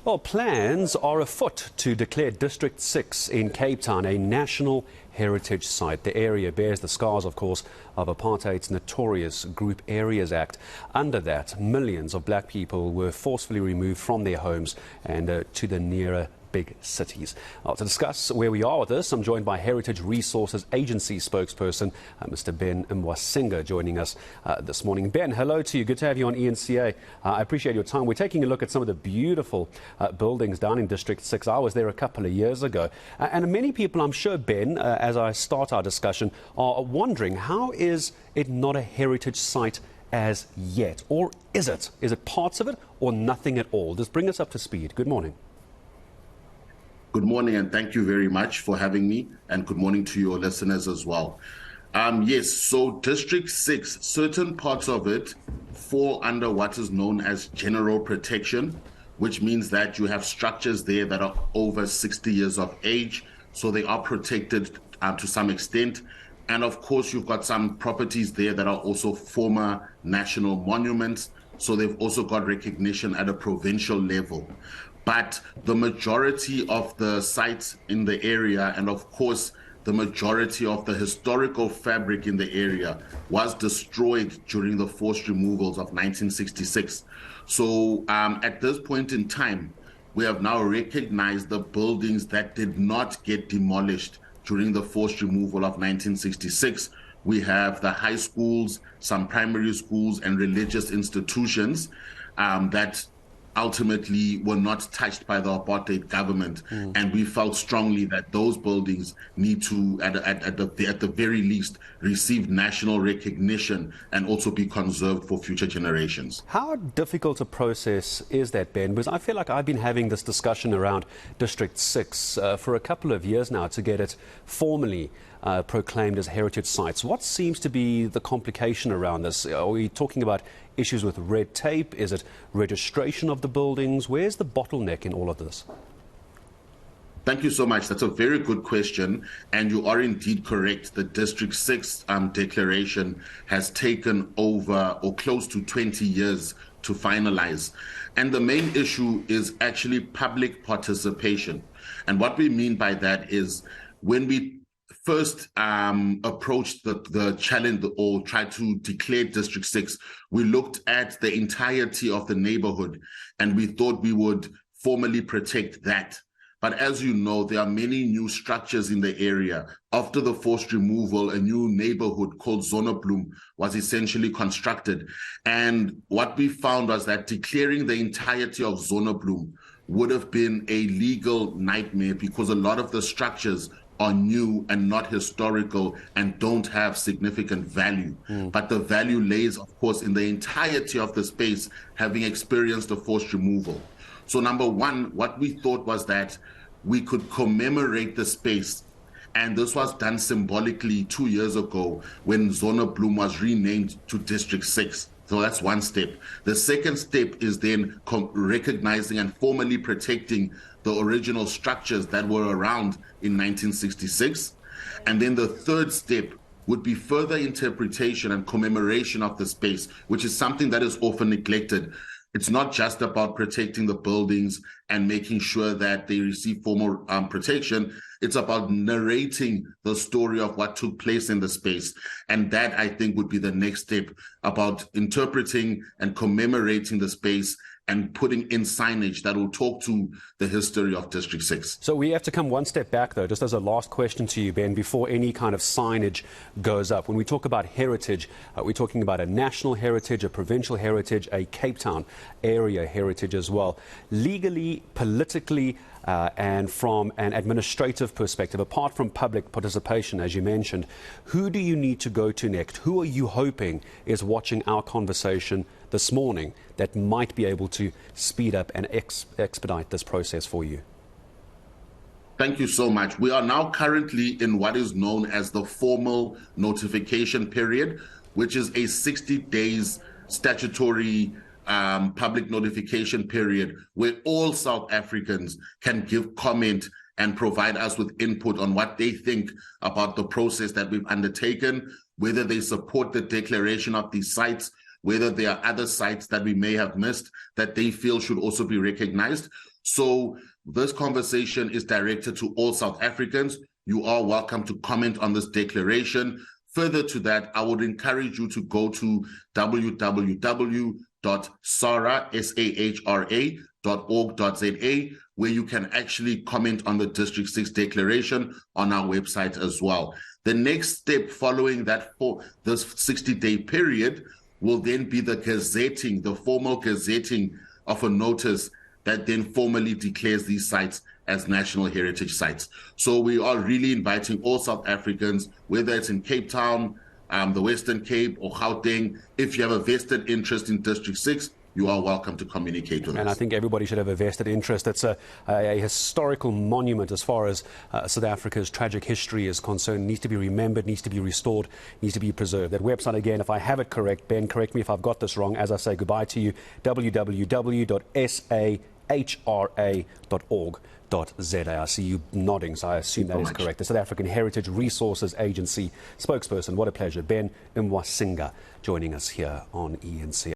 Well, plans are afoot to declare District 6 in Cape Town a national heritage site. The area bears the scars, of course, of apartheid's notorious Group Areas Act. Under that, millions of black people were forcefully removed from their homes and to the nearer big cities. To discuss where we are with this, I'm joined by Heritage Resources Agency spokesperson, Mr. Ben Mwasinga, joining us this morning. Ben, hello to you. Good to have you on eNCA. I appreciate your time. We're taking a look at some of the beautiful buildings down in District 6. I was there a couple of years ago. And many people, I'm sure, Ben, as I start our discussion, are wondering, how is it not a heritage site as yet? Or is it? Is it parts of it or nothing at all? Just bring us up to speed. Good morning. Good morning, and thank you very much for having me, and good morning to your listeners as well. Yes, so District 6, certain parts of it fall under what is known as general protection, which means that you have structures there that are over 60 years of age, so they are protected to some extent. And of course, you've got some properties there that are also former national monuments, so they've also got recognition at a provincial level. But the majority of the sites in the area, and of course, the majority of the historical fabric in the area, was destroyed during the forced removals of 1966. So at this point in time, we have now recognized the buildings that did not get demolished during the forced removal of 1966. We have the high schools, some primary schools, and religious institutions that ultimately were not touched by the apartheid government. And we felt strongly that those buildings need to, at the very least, receive national recognition and also be conserved for future generations. How difficult a process is that, Ben? Because I feel like I've been having this discussion around District 6 for a couple of years now to get it formally proclaimed as heritage sites. What seems to be the complication around this? Are we talking about issues with red tape? Is it registration of the buildings? Where's the bottleneck in all of this? Thank you so much. That's a very good question. And you are indeed correct. The District 6 declaration has taken over or close to 20 years to finalize. And the main issue is actually public participation. And what we mean by that is when we first approached the challenge or tried to declare District 6, we looked at the entirety of the neighborhood and we thought we would formally protect that. But as you know, there are many new structures in the area. After the forced removal, a new neighborhood called Zonneblom was essentially constructed. And what we found was that declaring the entirety of Zonneblom would have been a legal nightmare because a lot of the structures are new and not historical and don't have significant value. But the value lays, of course, in the entirety of the space having experienced the forced removal. So number one, what we thought was that we could commemorate the space. And this was done symbolically 2 years ago when Zonneblom was renamed to District 6. So that's one step. The second step is then recognizing and formally protecting the original structures that were around in 1966. And then the third step would be further interpretation and commemoration of the space, which is something that is often neglected. It's not just about protecting the buildings and making sure that they receive formal protection. It's about narrating the story of what took place in the space. And that, I think, would be the next step, about interpreting and commemorating the space and putting in signage that will talk to the history of District 6. So we have to come one step back, though, just as a last question to you, Ben, before any kind of signage goes up. When we talk about heritage, we're talking about a national heritage, a provincial heritage, a Cape Town area heritage as well. Legally, politically, and from an administrative perspective, apart from public participation, as you mentioned, who do you need to go to next? Who are you hoping is watching our conversation this morning that might be able to speed up and expedite this process for you? Thank you so much. We are now currently in what is known as the formal notification period, which is a 60 days statutory public notification period where all South Africans can give comment and provide us with input on what they think about the process that we've undertaken, whether they support the declaration of these sites, whether there are other sites that we may have missed that they feel should also be recognized. So this conversation is directed to all South Africans. You are welcome to comment on this declaration. Further to that, I would encourage you to go to www.sahra.org.za, where you can actually comment on the District 6 declaration on our website as well. The next step following that, for this 60-day period, will then be the gazetting, the formal gazetting of a notice that then formally declares these sites as national heritage sites. So we are really inviting all South Africans, whether it's in Cape Town, the Western Cape, or Gauteng. If you have a vested interest in District 6, you are welcome to communicate with us. And I think everybody should have a vested interest. It's a historical monument as far as South Africa's tragic history is concerned. It needs to be remembered, needs to be restored, needs to be preserved. That website, again, if I have it correct, Ben, correct me if I've got this wrong, as I say goodbye to you, www.sahra.org.za. I see you nodding, so I assume that is correct. The South African Heritage Resources Agency spokesperson. What a pleasure. Ben Mwasinga joining us here on eNCA.